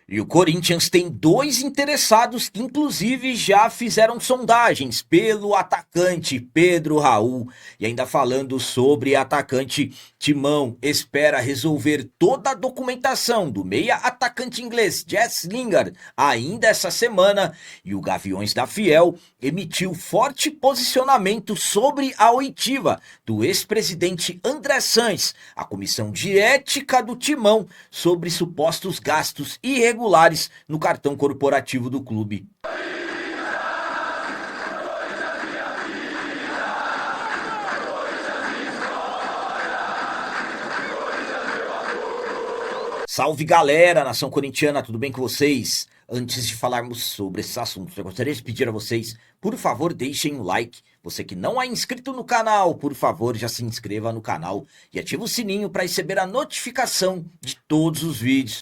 E o Corinthians tem dois interessados que, inclusive, já fizeram sondagens pelo atacante Pedro Raul. E ainda falando sobre atacante Timão, espera resolver toda a documentação do meia atacante inglês Jess Lingard ainda essa semana. E o Gaviões da Fiel emitiu forte posicionamento sobre a oitiva do ex-presidente André Sanches, a comissão de ética do Timão, sobre supostos gastos irregulares no cartão corporativo do clube. Salve galera, nação corintiana, tudo bem com vocês? Antes de falarmos sobre esses assuntos, eu gostaria de pedir a vocês, por favor, deixem um like. Você que não é inscrito no canal, por favor, já se inscreva no canal e ative o sininho para receber a notificação de todos os vídeos.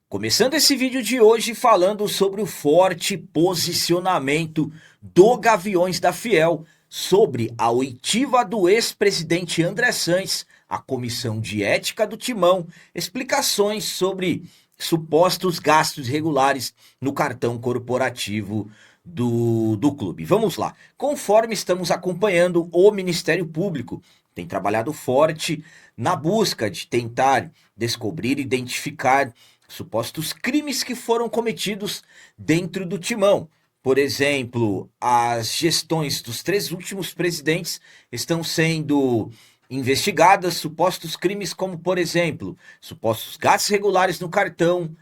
Começando esse vídeo de hoje falando sobre o forte posicionamento do Gaviões da Fiel sobre a oitiva do ex-presidente André Sanches, a comissão de ética do Timão, explicações sobre supostos gastos irregulares no cartão corporativo do clube. Vamos lá. Conforme estamos acompanhando, o Ministério Público tem trabalhado forte na busca de tentar descobrir e identificar supostos crimes que foram cometidos dentro do Timão. Por exemplo, as gestões dos três últimos presidentes estão sendo investigadas, supostos crimes como, por exemplo, supostos gastos regulares no cartão,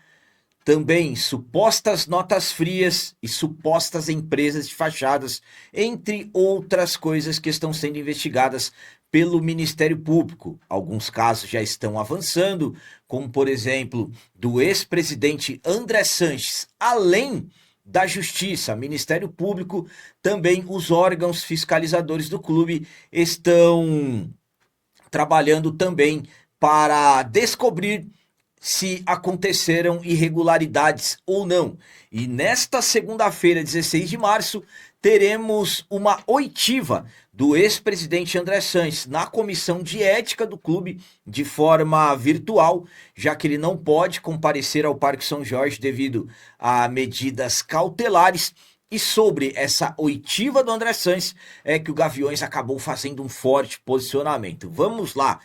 também supostas notas frias e supostas empresas de fachadas, entre outras coisas que estão sendo investigadas pelo Ministério Público. Alguns casos já estão avançando, como por exemplo, do ex-presidente André Sanches, além da Justiça, Ministério Público, também os órgãos fiscalizadores do clube estão trabalhando também para descobrir se aconteceram irregularidades ou não. E nesta segunda-feira, 16 de março, teremos uma oitiva do ex-presidente André Sanches na comissão de ética do clube de forma virtual, já que ele não pode comparecer ao Parque São Jorge devido a medidas cautelares. E sobre essa oitiva do André Sanches é que o Gaviões acabou fazendo um forte posicionamento. Vamos lá.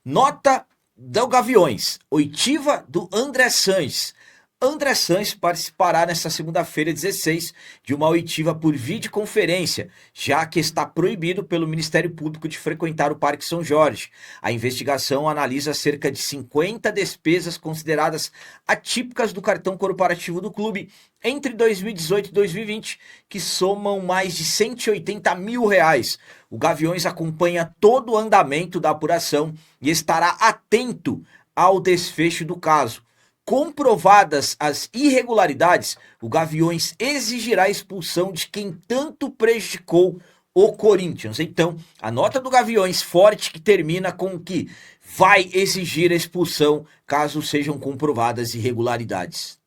Nota do Gaviões, oitiva do André Sanches. André Sanches participará nesta segunda-feira, 16, de uma oitiva por videoconferência, já que está proibido pelo Ministério Público de frequentar o Parque São Jorge. A investigação analisa cerca de 50 despesas consideradas atípicas do cartão corporativo do clube entre 2018 e 2020, que somam mais de 180 mil reais. O Gaviões acompanha todo o andamento da apuração e estará atento ao desfecho do caso. Comprovadas as irregularidades, o Gaviões exigirá a expulsão de quem tanto prejudicou o Corinthians. Então, a nota do Gaviões forte que termina com que vai exigir a expulsão caso sejam comprovadas irregularidades.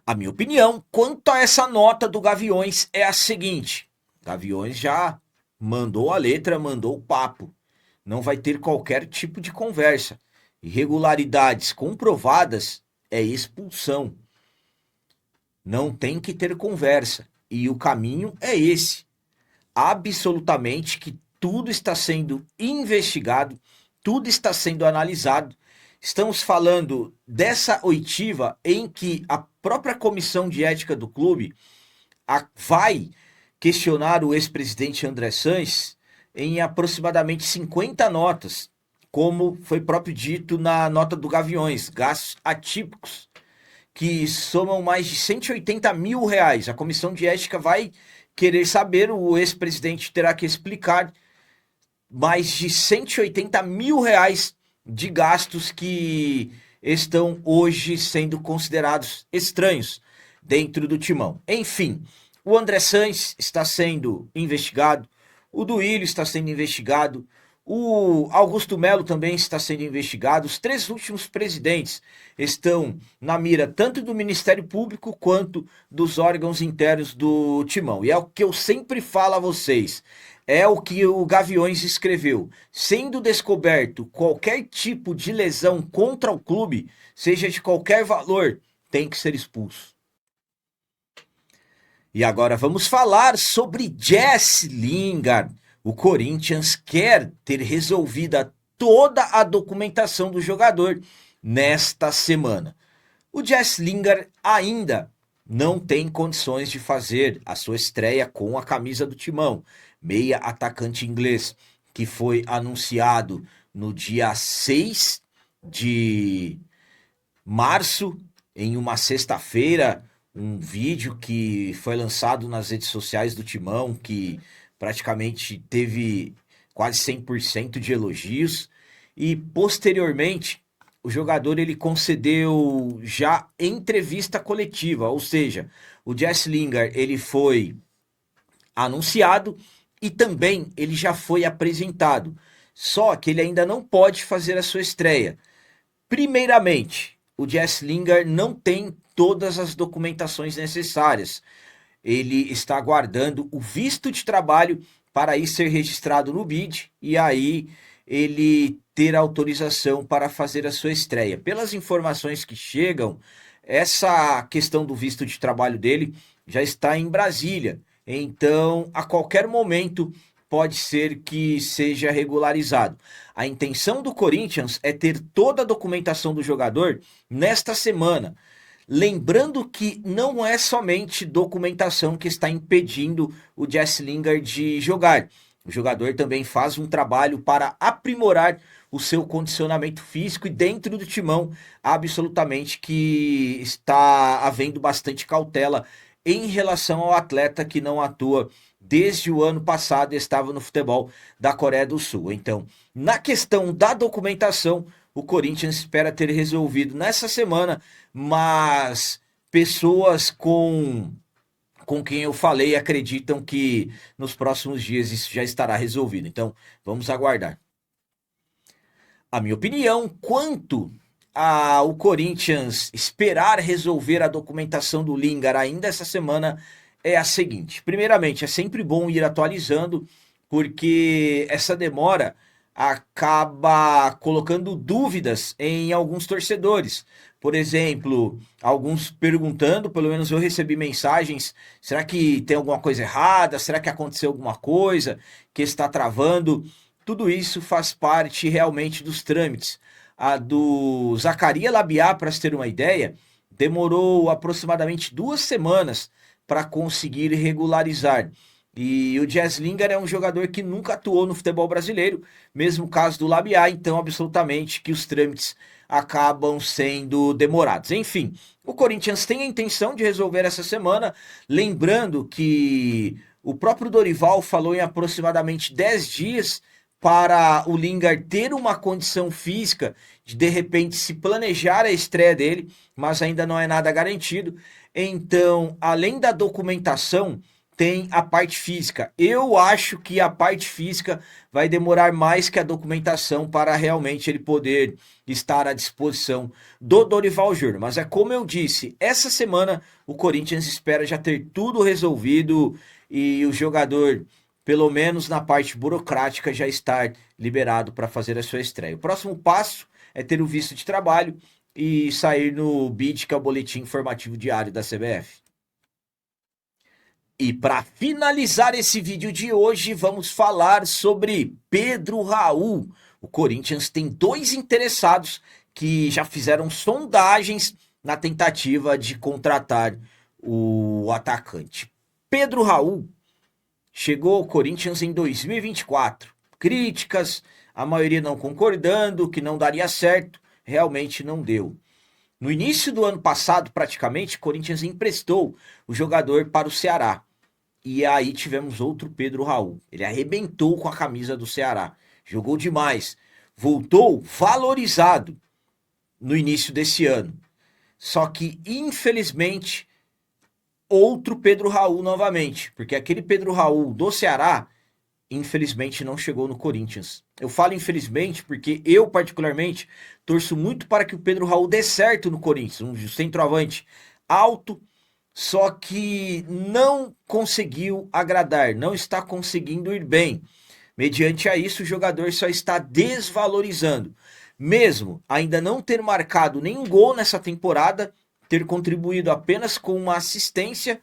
A minha opinião quanto a essa nota do Gaviões é a seguinte: Gaviões já mandou a letra, mandou o papo. Não vai ter qualquer tipo de conversa. Irregularidades comprovadas é expulsão. Não tem que ter conversa. E o caminho é esse. Absolutamente que tudo está sendo investigado, tudo está sendo analisado. Estamos falando dessa oitiva em que a própria comissão de ética do clube vai questionar o ex-presidente André Sanches em aproximadamente 50 notas, como foi próprio dito na nota do Gaviões, gastos atípicos, que somam mais de 180 mil reais. A comissão de ética vai querer saber, o ex-presidente terá que explicar mais de 180 mil reais de gastos que estão hoje sendo considerados estranhos dentro do Timão. Enfim, o André Sanches está sendo investigado, o Duílio está sendo investigado, o Augusto Melo também está sendo investigado. Os três últimos presidentes estão na mira tanto do Ministério Público quanto dos órgãos internos do Timão. E é o que eu sempre falo a vocês. É o que o Gaviões escreveu. Sendo descoberto qualquer tipo de lesão contra o clube, seja de qualquer valor, tem que ser expulso. E agora vamos falar sobre Jesse Lingard. O Corinthians quer ter resolvida toda a documentação do jogador nesta semana. O Jesse Lingard ainda não tem condições de fazer a sua estreia com a camisa do Timão. Meia atacante inglês que foi anunciado no dia 6 de março, em uma sexta-feira, um vídeo que foi lançado nas redes sociais do Timão, que praticamente teve quase 100% de elogios, e posteriormente o jogador ele concedeu já entrevista coletiva, ou seja, o Jesse Lingard ele foi anunciado e também ele já foi apresentado, só que ele ainda não pode fazer a sua estreia. Primeiramente, o Jesse Lingard não tem todas as documentações necessárias. Ele está aguardando o visto de trabalho para ir ser registrado no BID e aí ele ter autorização para fazer a sua estreia. Pelas informações que chegam, essa questão do visto de trabalho dele já está em Brasília. Então, a qualquer momento pode ser que seja regularizado. A intenção do Corinthians é ter toda a documentação do jogador nesta semana. Lembrando que não é somente documentação que está impedindo o Jesse Lingard de jogar. O jogador também faz um trabalho para aprimorar o seu condicionamento físico e dentro do Timão, absolutamente que está havendo bastante cautela em relação ao atleta que não atua desde o ano passado e estava no futebol da Coreia do Sul. Então, na questão da documentação, o Corinthians espera ter resolvido nessa semana, mas pessoas com quem eu falei acreditam que nos próximos dias isso já estará resolvido. Então, vamos aguardar. A minha opinião quanto ao Corinthians esperar resolver a documentação do Lingard ainda essa semana é a seguinte. Primeiramente, é sempre bom ir atualizando, porque essa demora acaba colocando dúvidas em alguns torcedores. Por exemplo, alguns perguntando, pelo menos eu recebi mensagens, será que tem alguma coisa errada? Será que aconteceu alguma coisa que está travando? Tudo isso faz parte realmente dos trâmites. A do Zacarias Labiá, para se ter uma ideia, demorou aproximadamente 2 semanas para conseguir regularizar. E o Jesse Lingard é um jogador que nunca atuou no futebol brasileiro, mesmo caso do Labiá, então absolutamente que os trâmites acabam sendo demorados. Enfim, o Corinthians tem a intenção de resolver essa semana, lembrando que o próprio Dorival falou em aproximadamente 10 dias para o Lingard ter uma condição física de repente se planejar a estreia dele, mas ainda não é nada garantido. Então, além da documentação, tem a parte física. Eu acho que a parte física vai demorar mais que a documentação para realmente ele poder estar à disposição do Dorival Júnior. Mas é como eu disse, essa semana o Corinthians espera já ter tudo resolvido e o jogador, pelo menos na parte burocrática, já estar liberado para fazer a sua estreia. O próximo passo é ter o visto de trabalho e sair no BID, que é o Boletim Informativo Diário da CBF. E para finalizar esse vídeo de hoje, vamos falar sobre Pedro Raul. O Corinthians tem 2 interessados que já fizeram sondagens na tentativa de contratar o atacante. Pedro Raul chegou ao Corinthians em 2024. Críticas, a maioria não concordando, que não daria certo, realmente não deu. No início do ano passado, praticamente, o Corinthians emprestou o jogador para o Ceará. E aí tivemos outro Pedro Raul. Ele arrebentou com a camisa do Ceará. Jogou demais. Voltou valorizado no início desse ano. Só que, infelizmente, outro Pedro Raul novamente. Porque aquele Pedro Raul do Ceará, infelizmente, não chegou no Corinthians. Eu falo infelizmente porque eu, particularmente, torço muito para que o Pedro Raul dê certo no Corinthians. Um centroavante alto, só que não conseguiu agradar, não está conseguindo ir bem. Mediante a isso, o jogador só está desvalorizando. Mesmo ainda não ter marcado nenhum gol nessa temporada, ter contribuído apenas com uma assistência,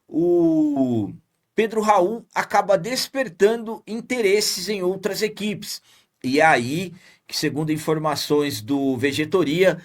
o Pedro Raul acaba despertando interesses em outras equipes. E é aí que, segundo informações do Vegetoria,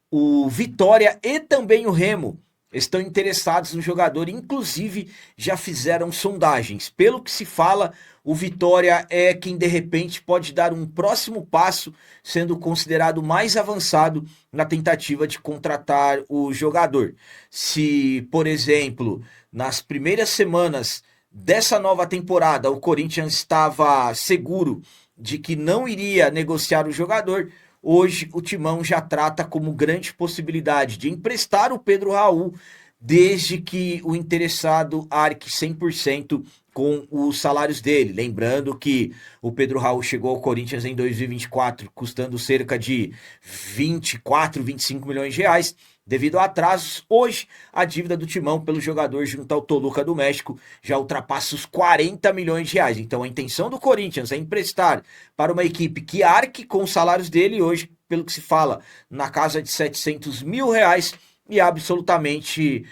o Vitória e também o Remo estão interessados no jogador, inclusive já fizeram sondagens. Pelo que se fala, o Vitória é quem de repente pode dar um próximo passo, sendo considerado mais avançado na tentativa de contratar o jogador. Se, por exemplo, nas primeiras semanas dessa nova temporada o Corinthians estava seguro de que não iria negociar o jogador, hoje o Timão já trata como grande possibilidade de emprestar o Pedro Raul, desde que o interessado arque 100% com os salários dele. Lembrando que o Pedro Raul chegou ao Corinthians em 2024 custando cerca de 24, 25 milhões de reais. Devido a atrasos, hoje a dívida do Timão pelo jogador junto ao Toluca do México já ultrapassa os 40 milhões de reais. Então a intenção do Corinthians é emprestar para uma equipe que arque com os salários dele, hoje, pelo que se fala, na casa de 700 mil reais, e absolutamente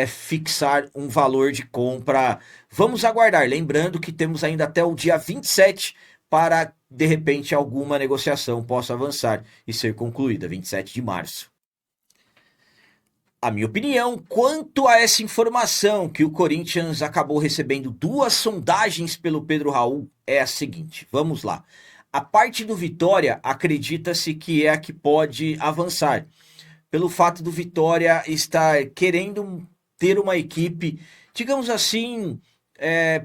fixar um valor de compra. Vamos aguardar, lembrando que temos ainda até o dia 27 para, de repente, alguma negociação possa avançar e ser concluída, 27 de março. A minha opinião quanto a essa informação que o Corinthians acabou recebendo duas sondagens pelo Pedro Raul é a seguinte, vamos lá. A parte do Vitória acredita-se que é a que pode avançar, pelo fato do Vitória estar querendo ter uma equipe, digamos assim,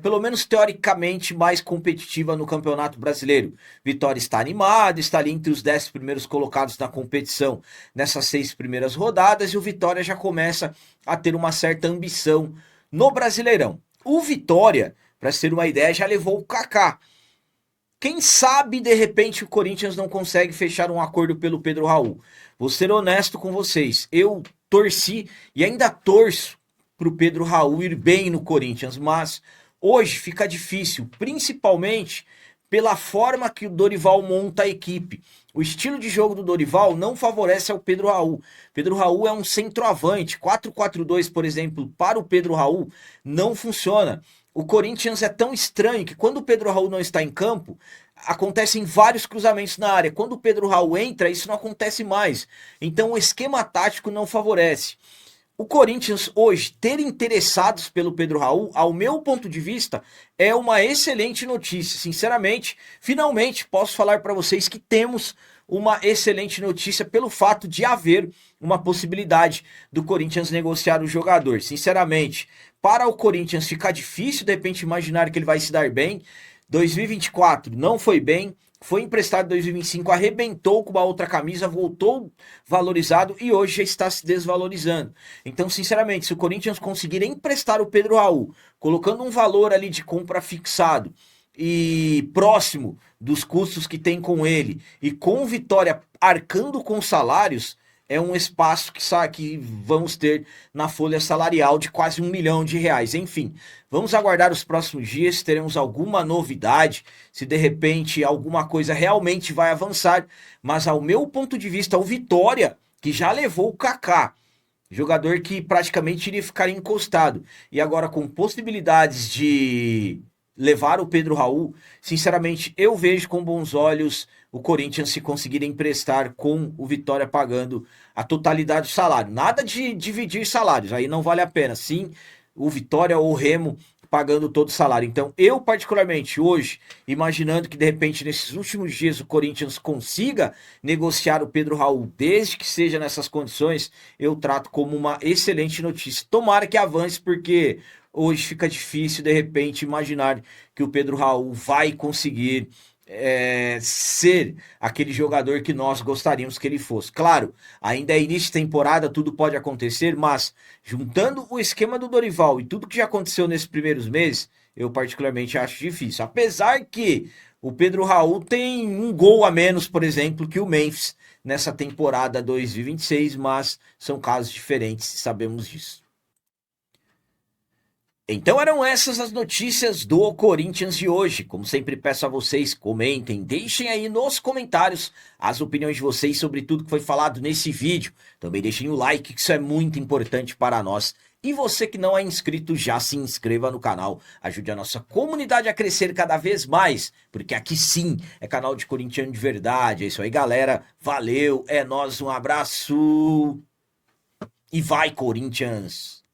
pelo menos teoricamente mais competitiva no Campeonato Brasileiro. Vitória está animado, está ali entre os 10 primeiros colocados na competição nessas 6 primeiras rodadas, e o Vitória já começa a ter uma certa ambição no Brasileirão. O Vitória, para ter uma ideia, já levou o Kaká. Quem sabe, de repente, o Corinthians não consegue fechar um acordo pelo Pedro Raul. Vou ser honesto com vocês, eu torci e ainda torço para o Pedro Raul ir bem no Corinthians, mas hoje fica difícil, principalmente pela forma que o Dorival monta a equipe. O estilo de jogo do Dorival não favorece ao Pedro Raul. Pedro Raul é um centroavante, 4-4-2, por exemplo, para o Pedro Raul não funciona. O Corinthians é tão estranho que quando o Pedro Raul não está em campo, acontecem vários cruzamentos na área. Quando o Pedro Raul entra, isso não acontece mais. Então o esquema tático não favorece. O Corinthians hoje ter interessados pelo Pedro Raul, ao meu ponto de vista, é uma excelente notícia. Sinceramente, finalmente posso falar para vocês que temos uma excelente notícia pelo fato de haver uma possibilidade do Corinthians negociar o jogador. Sinceramente, para o Corinthians ficar difícil de repente imaginar que ele vai se dar bem. 2024 não foi bem, foi emprestado em 2025, arrebentou com uma outra camisa, voltou valorizado e hoje já está se desvalorizando. Então, sinceramente, se o Corinthians conseguir emprestar o Pedro Raul, colocando um valor ali de compra fixado e próximo dos custos que tem com ele, e com o Vitória arcando com salários, é um espaço que vamos ter na folha salarial de quase R$ 1 milhão. Enfim, vamos aguardar os próximos dias, teremos alguma novidade, se de repente alguma coisa realmente vai avançar, mas ao meu ponto de vista, o Vitória, que já levou o Kaká, jogador que praticamente iria ficar encostado, e agora com possibilidades de levar o Pedro Raul, sinceramente eu vejo com bons olhos o Corinthians se conseguir emprestar com o Vitória pagando a totalidade do salário. Nada de dividir salários, aí não vale a pena. Sim, o Vitória ou o Remo pagando todo o salário. Então eu particularmente hoje, imaginando que de repente nesses últimos dias o Corinthians consiga negociar o Pedro Raul, desde que seja nessas condições, eu trato como uma excelente notícia. Tomara que avance, porque hoje fica difícil de repente imaginar que o Pedro Raul vai conseguir ser aquele jogador que nós gostaríamos que ele fosse. Claro, ainda é início de temporada, tudo pode acontecer, mas juntando o esquema do Dorival e tudo que já aconteceu nesses primeiros meses, eu particularmente acho difícil. Apesar que o Pedro Raul tem um gol a menos, por exemplo, que o Memphis nessa temporada 2026, mas são casos diferentes, sabemos disso. Então eram essas as notícias do Corinthians de hoje. Como sempre peço a vocês, comentem, deixem aí nos comentários as opiniões de vocês sobre tudo que foi falado nesse vídeo. Também deixem o like, que isso é muito importante para nós. E você que não é inscrito, já se inscreva no canal. Ajude a nossa comunidade a crescer cada vez mais, porque aqui sim é canal de corintiano de verdade. É isso aí, galera. Valeu, é nóis, um abraço e vai, Corinthians!